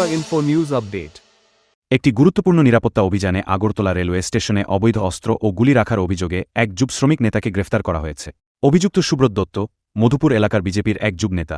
Tripura Info News Update. একটি গুরুত্বপূর্ণ নিরাপত্তা অভিযানে আগরতলা রেলওয়ে স্টেশনে অবৈধ অস্ত্র ও গুলি রাখার অভিযোগে এক যুব শ্রমিক নেতাকে গ্রেফতার করা হয়েছে। অভিযুক্ত সুব্রত দত্ত, মধুপুর এলাকার বিজেপির এক যুব নেতা।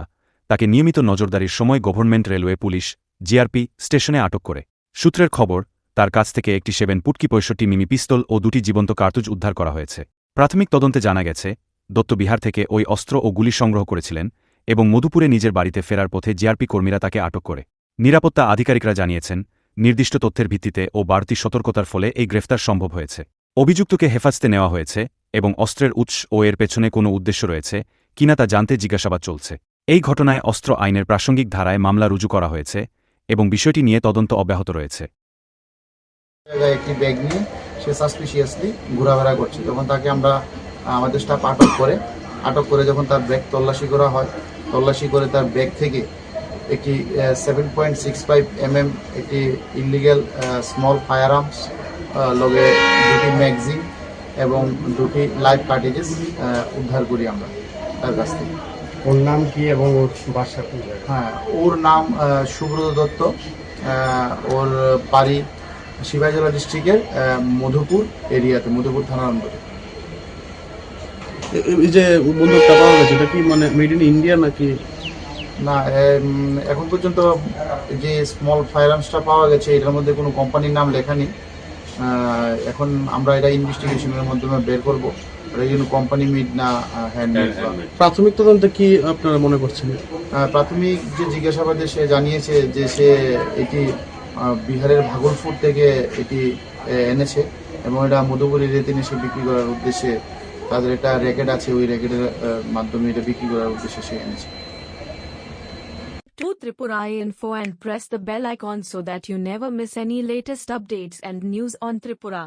তাকে নিয়মিত নজরদারির সময় গভর্নমেন্ট রেলওয়ে পুলিশ জিআরপি স্টেশনে আটক করে। সূত্রের খবর, তার কাছ থেকে একটি 7.65 মিমি পিস্তল ও 2টি জীবন্ত কার্তুজ উদ্ধার করা হয়েছে। প্রাথমিক তদন্তে জানা গেছে, দত্ত বিহার থেকে ওই অস্ত্র ও গুলি সংগ্রহ করেছিলেন এবং মধুপুরে নিজের বাড়িতে ফেরার পথে জিআরপি কর্মীরা তাকে আটক করে। নিরাপত্তা আধিকারিকরা জানিয়েছেন, নির্দিষ্ট তথ্যের ভিত্তিতে ও বাড়তি সতর্কতার ফলে এই গ্রেফতার সম্ভব হয়েছে। অভিযুক্তকে হেফাজতে নেওয়া হয়েছে এবং অস্ত্রের উৎস ও এর পেছনে কোনো উদ্দেশ্য রয়েছে কিনা তা জানতে জিজ্ঞাসাবাদ চলছে। এই ঘটনায় অস্ত্র আইনের প্রাসঙ্গিক ধারায় মামলা রুজু করা হয়েছে এবং বিষয়টি নিয়ে তদন্ত অব্যাহত রয়েছে। একটি ব্যাগ নিয়ে সে সাসপিশিয়াসলি ঘোরাফেরা করছে, তখন তাকে আমরা আমাদের স্টাফ আটক করে যখন তার ব্যাগ তল্লাশি করা হয়, তল্লাশি করে তার ব্যাগ থেকে একটি 7.65 mm একটি ইলিগ্যাল স্মল ফায়ার আর্মস লগে 2টি ম্যাগজিন এবং 2টি লাইভ কার্ট্রিজেস উদ্ধার করি আমরা তার কাছ থেকে। ওর নাম কি এবং ওর বাসা কি? হ্যাঁ, ওর নাম সুব্রত দত্ত, ওর বাড়ি সিপাহীজলা ডিস্ট্রিক্টের মধুপুর এরিয়াতে, মধুপুর থানার অন্তরে। এই যে বন্দুকটা পাওয়া গেছে, এটা কি মানে মেড ইন ইন্ডিয়া নাকি? না, এখন পর্যন্ত যে স্মল ফায়ার আর্মসটা পাওয়া গেছে এটার মধ্যে কোনো কোম্পানির নাম লেখা নেই। এখন আমরা এটা ইনভেস্টিগেশনের মাধ্যমে বের করবো এটা যেন কোম্পানি মেড না হ্যান্ডমেড। প্রাথমিক তদন্তে কি আপনারা মনে করছেন? প্রাথমিক যে জিজ্ঞাসাবাদে সে জানিয়েছে যে সে এটি বিহারের ভাগলপুর থেকে এটি এনেছে এবং এটা মধুপুর এরিয়াতে এনে সে বিক্রি করার উদ্দেশ্যে, তাদের একটা র্যাকেট আছে, ওই র্যাকেটের মাধ্যমে এটা বিক্রি করার উদ্দেশ্যে সে এনেছে। To Tripura Info and press the bell icon so that you never miss any latest updates and news on Tripura.